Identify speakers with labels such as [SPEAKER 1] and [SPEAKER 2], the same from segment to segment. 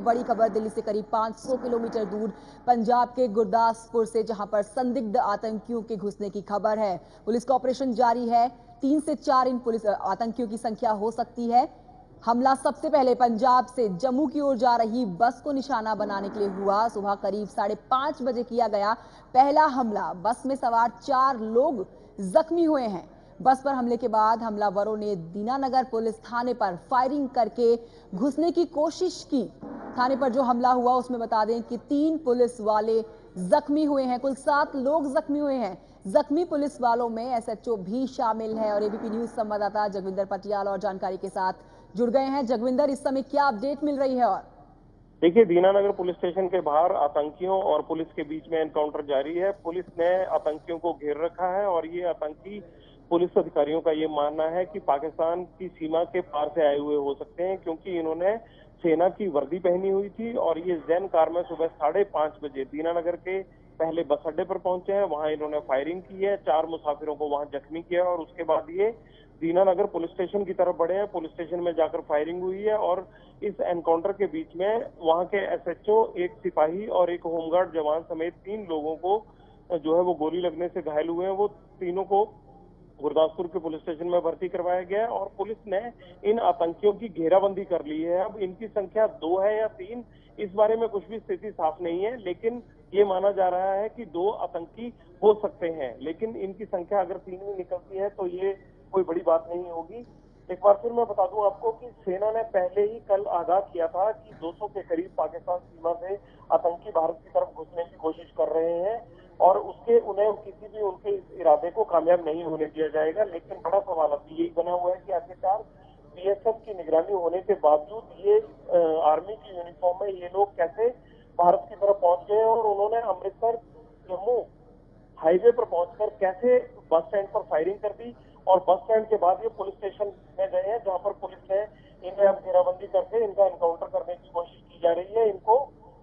[SPEAKER 1] बड़ी खबर दिल्ली से करीब 500 किलोमीटर दूर पंजाब के गुरदासपुर से, जहां पर संदिग्ध आतंकियों के घुसने की खबर है। पुलिस का ऑपरेशन जारी है। 3 से 4 इन पुलिस आतंकियों की संख्या हो सकती है। हमला सबसे पहले पंजाब से जम्मू की ओर जा रही बस को निशाना बनाने के लिए हुआ। सुबह करीब 5:30 बजे किया गया पहला हमला। बस में सवार 4 लोग जख्मी हुए हैं। बस पर हमले के बाद हमलावरों ने दीनानगर पुलिस थाने पर फायरिंग करके घुसने की कोशिश की। थाने पर जो हमला हुआ उसमें बता दें कि 3 पुलिस वाले जख्मी हुए हैं। कुल 7 लोग जख्मी हुए हैं। जख्मी पुलिस वालों में एसएचओ भी शामिल है। और एबीपी न्यूज संवाददाता जगविंदर पटियाल और जानकारी के साथ जुड़ गए हैं। जगविंदर, इस समय क्या अपडेट मिल रही है? और
[SPEAKER 2] देखिए, दीनानगर पुलिस स्टेशन के बाहर आतंकियों और पुलिस के बीच में एनकाउंटर जारी है। पुलिस ने आतंकियों को घेर रखा है और ये आतंकी, पुलिस अधिकारियों का ये मानना है कि पाकिस्तान की सीमा के पार से आए हुए हो सकते हैं, क्योंकि इन्होंने सेना की वर्दी पहनी हुई थी और ये जैन कार में सुबह 5:30 बजे दीनानगर के पहले बस अड्डे पर पहुंचे हैं। वहां इन्होंने फायरिंग की है, 4 मुसाफिरों को वहां जख्मी किया और उसके बाद ये दीनानगर पुलिस स्टेशन की तरफ बढ़े हैं। पुलिस स्टेशन में जाकर फायरिंग हुई है और इस एनकाउंटर के बीच में वहां के एसएचओ, एक सिपाही और एक होमगार्ड जवान समेत 3 लोगों को जो है वो गोली लगने से घायल हुए हैं। वो तीनों को गुरदासपुर के पुलिस स्टेशन में भर्ती करवाया गया है और पुलिस ने इन आतंकियों की घेराबंदी कर ली है। अब इनकी संख्या 2 है या 3, इस बारे में कुछ भी स्थिति साफ नहीं है, लेकिन ये माना जा रहा है कि 2 आतंकी हो सकते हैं। लेकिन इनकी संख्या अगर 3 भी निकलती है तो ये कोई बड़ी बात नहीं होगी। एक बार फिर मैं बता दूं आपको कि सेना ने पहले ही कल आगाह किया था कि 200 के करीब पाकिस्तान सीमा से आतंकी भारत की तरफ घुसने की कोशिश कर रहे हैं और उन्हें किसी भी उनके इस इरादे को कामयाब नहीं होने दिया जाएगा। लेकिन बड़ा सवाल अभी यही बना हुआ है कि आखिरकार बीएसएफ की निगरानी होने के बावजूद ये आर्मी की यूनिफॉर्म में ये लोग कैसे भारत की तरफ पहुंच गए और उन्होंने अमृतसर जम्मू हाईवे पर पहुंचकर कैसे बस स्टैंड पर फायरिंग कर दी और बस स्टैंड के बाद ये पुलिस स्टेशन में गए हैं, जहां पर पुलिस ने इन्हें अब घेराबंदी करके इनका एनकाउंटर करने की कोशिश की जा रही है।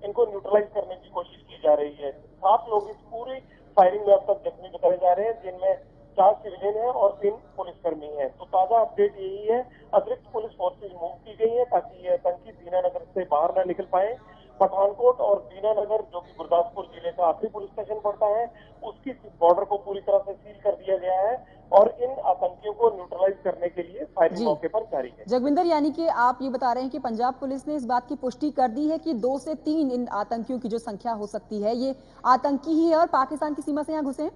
[SPEAKER 2] इनको न्यूट्रलाइज करने की कोशिश की जा रही है। 7 लोग इस पूरी फायरिंग में अब तक जख्मी बताए जा रहे हैं, जिनमें 4 सिविलियन है और 3 पुलिसकर्मी है। तो ताजा अपडेट यही है, अतिरिक्त पुलिस फोर्सेज मूव की गई है ताकि ये आतंकी दीनानगर से बाहर न निकल पाए। पठानकोट और दीनानगर, जो कि गुरदासपुर जिले का आखिरी पुलिस स्टेशन पड़ता है, उसकी बॉर्डर को पूरी तरह से सील कर दिया गया है और इन आतंकियों को न्यूट्रलाइज करने के लिए फायरिंग
[SPEAKER 1] जी
[SPEAKER 2] मौके पर जारी है।
[SPEAKER 1] जगविंदर, यानी कि आप ये बता रहे हैं कि पंजाब पुलिस ने इस बात की पुष्टि कर दी है कि 2 से 3 इन आतंकियों की जो संख्या हो सकती है, ये आतंकी ही है और पाकिस्तान की सीमा से यहाँ घुसे हैं।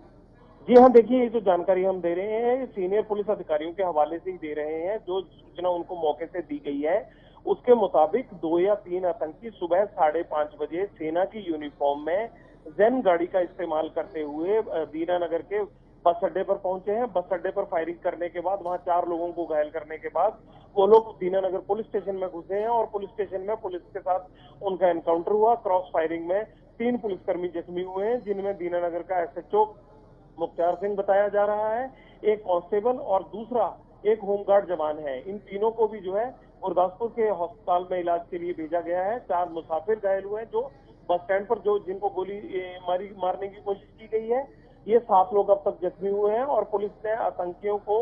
[SPEAKER 2] जी हाँ, देखिए, ये जो जानकारी हम दे रहे हैं सीनियर पुलिस अधिकारियों के हवाले से ही दे रहे हैं। जो सूचना उनको मौके से दी गई है उसके मुताबिक 2 या 3 आतंकी सुबह 5:30 बजे सेना की यूनिफॉर्म में जैन गाड़ी का इस्तेमाल करते हुए दीनानगर के बस अड्डे पर पहुंचे हैं। बस अड्डे पर फायरिंग करने के बाद वहां 4 लोगों को घायल करने के बाद वो लोग दीनानगर पुलिस स्टेशन में घुसे हैं और पुलिस स्टेशन में पुलिस के साथ उनका एनकाउंटर हुआ। क्रॉस फायरिंग में 3 पुलिसकर्मी जख्मी हुए हैं, जिनमें दीनानगर का एसएचओ मुख्तार सिंह बताया जा रहा है, एक कांस्टेबल और दूसरा एक होमगार्ड जवान है। इन तीनों को भी जो है गुरदासपुर के अस्पताल में इलाज के लिए भेजा गया है। 4 मुसाफिर घायल हुए हैं जो बस स्टैंड पर जिनको गोली मारने की कोशिश की गई है। ये 7 लोग अब तक जख्मी हुए हैं और पुलिस ने आतंकियों को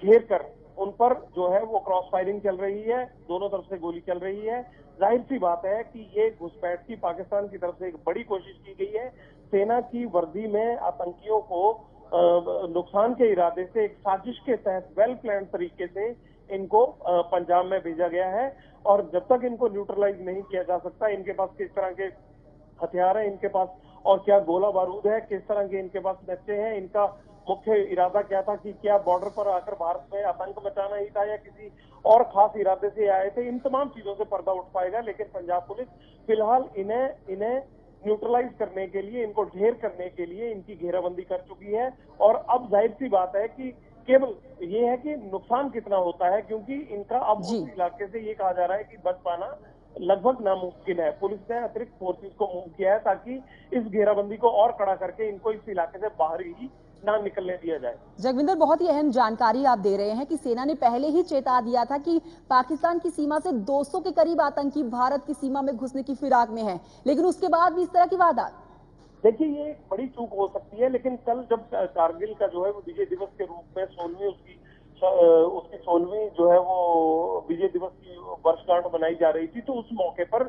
[SPEAKER 2] घेर कर उन पर जो है वो क्रॉस फायरिंग चल रही है, दोनों तरफ से गोली चल रही है। जाहिर सी बात है कि ये घुसपैठ की पाकिस्तान की तरफ से एक बड़ी कोशिश की गई है। सेना की वर्दी में आतंकियों को नुकसान के इरादे से एक साजिश के तहत वेल प्लान तरीके से इनको पंजाब में भेजा गया है और जब तक इनको न्यूट्रलाइज नहीं किया जा सकता, इनके पास किस तरह के हथियार है, इनके पास और क्या गोला बारूद है, किस तरह के इनके पास नक्शे हैं, इनका मुख्य इरादा क्या था, कि क्या बॉर्डर पर आकर भारत में आतंक मचाना ही था या किसी और खास इरादे से आए थे, इन तमाम चीजों से पर्दा उठ पाएगा। लेकिन पंजाब पुलिस फिलहाल इन्हें न्यूट्रलाइज करने के लिए, इनको ढेर करने के लिए इनकी घेराबंदी कर चुकी है और अब जाहिर सी बात है कि केवल ये है कि नुकसान कितना होता है, क्योंकि इनका अब
[SPEAKER 1] जी
[SPEAKER 2] उस इलाके से ये कहा जा रहा है कि बच पाना लगभग नामुमकिन है। पुलिस ने अतिरिक्त फोर्सेस को मूव किया है ताकि इस घेराबंदी को और कड़ा करके इनको इस इलाके से बाहर ही ना निकलने दिया जाए।
[SPEAKER 1] जगविंदर, बहुत ही अहम जानकारी आप दे रहे हैं कि सेना ने पहले ही चेता दिया था कि पाकिस्तान की सीमा से 200 के करीब आतंकी भारत की सीमा में घुसने की फिराक में हैं, लेकिन उसके बाद भी इस तरह की वारदात।
[SPEAKER 2] देखिए, ये एक बड़ी चूक हो सकती है, लेकिन कल जब कारगिल का जो है वो विजय दिवस के रूप में 16वीं उसकी 16वीं जो है वो विजय दिवस की वर्षगांठ मनाई जा रही थी, तो उस मौके पर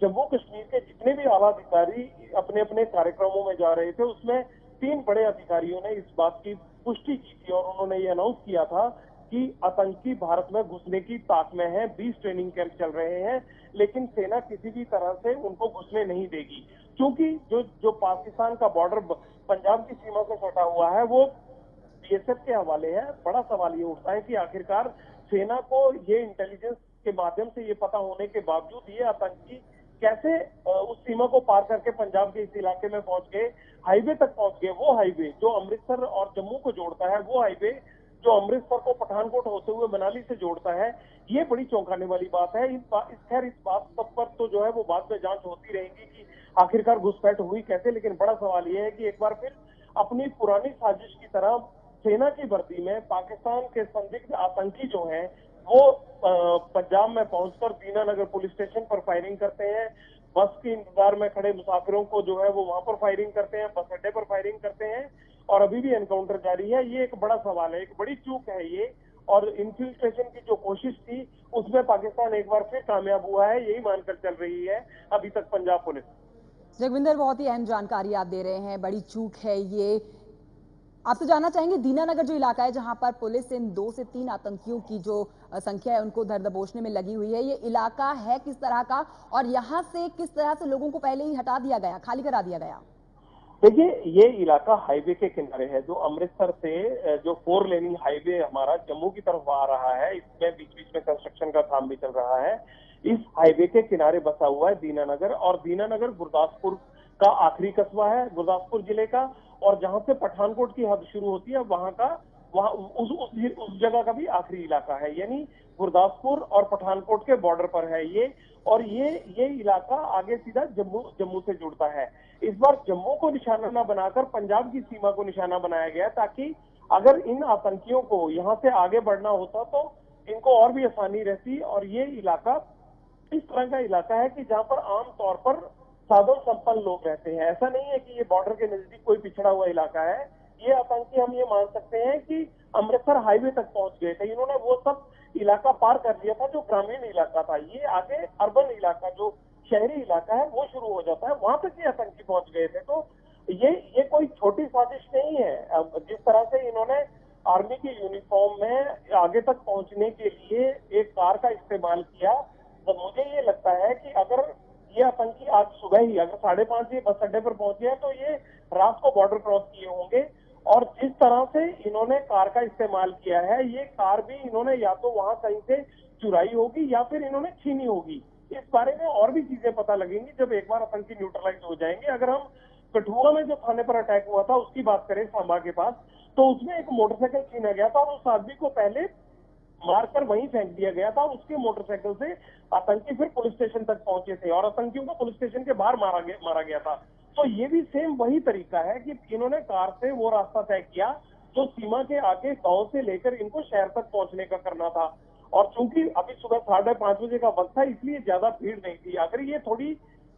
[SPEAKER 2] जम्मू कश्मीर के जितने भी आला अधिकारी अपने अपने कार्यक्रमों में जा रहे थे, उसमें 3 बड़े अधिकारियों ने इस बात की पुष्टि की थी और उन्होंने ये अनाउंस किया था कि आतंकी भारत में घुसने की ताक में है, 20 ट्रेनिंग कैंप चल रहे हैं, लेकिन सेना किसी भी तरह से उनको घुसने नहीं देगी। क्योंकि जो जो पाकिस्तान का बॉर्डर पंजाब की सीमा से सटा हुआ है, वो बीएसएफ के हवाले है। बड़ा सवाल ये उठता है कि आखिरकार सेना को ये इंटेलिजेंस के माध्यम से ये पता होने के बावजूद ये आतंकी कैसे उस सीमा को पार करके पंजाब के इस इलाके में पहुंच गए, हाईवे तक पहुंच गए। वो हाईवे जो अमृतसर और जम्मू को जोड़ता है, वो हाईवे जो अमृतसर को पठानकोट होते हुए मनाली से जोड़ता है, ये बड़ी चौंकाने वाली बात है। इस बात सब पर तो जो है वो बाद में जांच होती रहेगी कि आखिरकार घुसपैठ हुई कैसे। लेकिन बड़ा सवाल ये है कि एक बार फिर अपनी पुरानी साजिश की तरह सेना की वर्दी में पाकिस्तान के संदिग्ध आतंकी जो हैं वो पंजाब में पहुंचकर दीनानगर पुलिस स्टेशन पर फायरिंग करते हैं। बस के इंतजार में खड़े मुसाफिरों को जो है वो वहां पर फायरिंग करते हैं, बस अड्डे पर फायरिंग करते हैं और अभी भी एनकाउंटर जारी है। ये एक बड़ा सवाल है, एक बड़ी चूक है ये। और इन्फिल्ट्रेशन की जो कोशिश थी उसमें पाकिस्तान एक बार फिर कामयाब हुआ है, यही मानकर चल रही है अभी तक पंजाब पुलिस।
[SPEAKER 1] जगविंदर, बहुत ही अहम जानकारी आप दे रहे हैं, बड़ी चूक है ये। आपसे जानना चाहेंगे, दीनानगर जो इलाका है जहां पर पुलिस इन 2 से 3 आतंकियों की जो संख्या है उनको धर दबोचने में लगी हुई है, ये इलाका है किस तरह का और यहां से किस तरह से लोगों को पहले ही हटा दिया गया, खाली करा दिया गया?
[SPEAKER 2] देखिए, ये इलाका हाईवे के किनारे है। जो अमृतसर से जो 4 लेनिंग हाईवे हमारा जम्मू की तरफ आ रहा है, इसमें बीच बीच में कंस्ट्रक्शन का काम भी चल रहा है। इस हाईवे के किनारे बसा हुआ है दीनानगर, और दीनानगर गुरदासपुर का आखिरी कस्बा है, गुरदासपुर जिले का। और जहां से पठानकोट की हद शुरू होती है, वहां उस जगह का भी आखिरी इलाका है। यानी गुरदासपुर और पठानकोट के बॉर्डर पर है ये। और ये इलाका आगे सीधा जम्मू से जुड़ता है। इस बार जम्मू को निशाना न बनाकर पंजाब की सीमा को निशाना बनाया गया, ताकि अगर इन आतंकियों को यहां से आगे बढ़ना होता तो इनको और भी आसानी रहती। और ये इलाका इस तरह का इलाका है कि जहां पर आम तौर पर साधु संपन्न लोग रहते हैं। ऐसा नहीं है कि ये बॉर्डर के नजदीक कोई पिछड़ा हुआ इलाका है। ये आतंकी, हम ये मान सकते हैं कि अमृतसर हाईवे तक पहुंच गए थे। इन्होंने वो सब इलाका पार कर लिया था जो ग्रामीण इलाका था। ये आगे अर्बन इलाका, जो शहरी इलाका है, वो शुरू हो जाता है। वहां तक ये आतंकी पहुंच गए थे। तो ये कोई छोटी साजिश नहीं है। अब जिस तरह से इन्होंने आर्मी की यूनिफॉर्म में आगे तक पहुंचने के लिए एक कार का इस्तेमाल किया, तो मुझे ये लगता है कि अगर ये आतंकी आज सुबह ही अगर 5:30 बस अड्डे पर पहुंचे हैं, तो ये रात को बॉर्डर क्रॉस किए होंगे। और जिस तरह से इन्होंने कार का इस्तेमाल किया है, ये कार भी इन्होंने या तो वहां कहीं से चुराई होगी या फिर इन्होंने छीनी होगी। इस बारे में और भी चीजें पता लगेंगी जब एक बार आतंकी न्यूट्रलाइज हो जाएंगे। अगर हम कठुआ में जो थाने पर अटैक हुआ था उसकी बात करें, सांबा के पास, तो उसमें एक मोटरसाइकिल छीना गया था और उस आदमी को पहले मारकर वहीं फेंक दिया गया था। उसके मोटरसाइकिल से आतंकी फिर पुलिस स्टेशन तक पहुंचे थे और आतंकियों को पुलिस स्टेशन के बाहर मारा गया था। तो ये भी सेम वही तरीका है कि इन्होंने कार से वो रास्ता तय किया जो सीमा के आगे गांव से लेकर इनको शहर तक पहुंचने का करना था। और चूंकि अभी सुबह 5:30 बजे का वक्त था, इसलिए ज्यादा भीड़ नहीं थी। अगर ये थोड़ी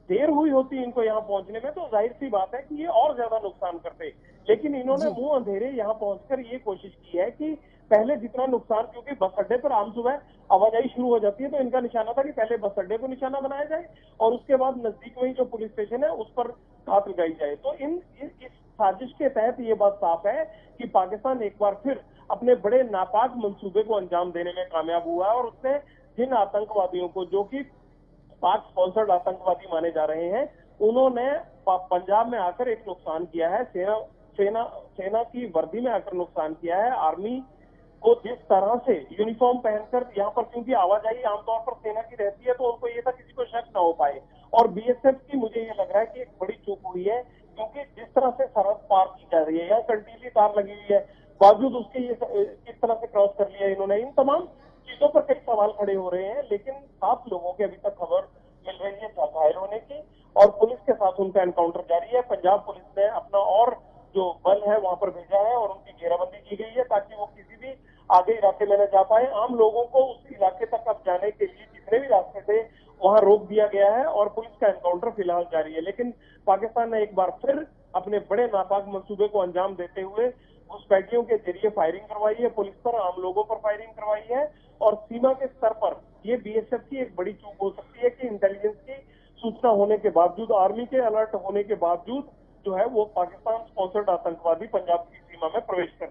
[SPEAKER 2] देर हुई होती इनको यहाँ पहुंचने में, तो जाहिर सी बात है कि ये और ज्यादा नुकसान करते। लेकिन इन्होंने
[SPEAKER 1] जी।
[SPEAKER 2] मुंह अंधेरे यहाँ पहुंचकर ये कोशिश की है कि पहले जितना नुकसान, क्योंकि बस अड्डे पर आम सुबह आवाजाही शुरू हो जाती है, तो इनका निशाना था कि पहले बस अड्डे को निशाना बनाया जाए और उसके बाद नजदीक में ही जो पुलिस स्टेशन है उस पर घात लगाई जाए। तो इस साजिश के तहत ये बात साफ है कि पाकिस्तान एक बार फिर अपने बड़े नापाक मंसूबे को अंजाम देने में कामयाब हुआ है। और उसने जिन आतंकवादियों को, जो कि पाक स्पॉन्सर्ड आतंकवादी माने जा रहे हैं, उन्होंने पंजाब में आकर एक नुकसान किया है। सेना की वर्दी में आकर नुकसान किया है। आर्मी को जिस तरह से यूनिफॉर्म पहनकर यहाँ पर, क्योंकि आवाजाही आमतौर पर सेना की रहती है, तो उनको ये था किसी को शक ना हो पाए। और बीएसएफ की मुझे ये लग रहा है कि एक बड़ी चूक हुई है, क्योंकि जिस तरह से सरहद पार की जा रही है, यहाँ कंटीली तार लगी हुई है, बावजूद उसके ये किस तरह से क्रॉस कर लिया इन्होंने। इन तमाम चीजों पर कई सवाल खड़े हो रहे हैं। लेकिन 7 लोगों की अभी तक खबर मिल रही है घायल होने की, और पुलिस के साथ उनका एनकाउंटर जारी है। पंजाब पुलिस ने अपना और जो बल है वहां पर भेजा है और उनकी घेराबंदी की गई है, ताकि वो किसी भी आगे इलाके में न जा पाए। आम लोगों को उस इलाके तक अब जाने के लिए जितने भी रास्ते थे वहां रोक दिया गया है और पुलिस का एनकाउंटर फिलहाल जारी है। लेकिन पाकिस्तान ने एक बार फिर अपने बड़े नापाक मंसूबे को अंजाम देते हुए घुसपैठियों के जरिए फायरिंग करवाई है पुलिस पर, आम लोगों पर फायरिंग करवाई है। और सीमा के स्तर पर ये बीएसएफ की एक बड़ी चूक हो सकती है कि इंटेलिजेंस की सूचना होने के बावजूद, आर्मी के अलर्ट होने के बावजूद जो है वो पाकिस्तान स्पॉन्सर्ड आतंकवादी पंजाब की सीमा में प्रवेश कर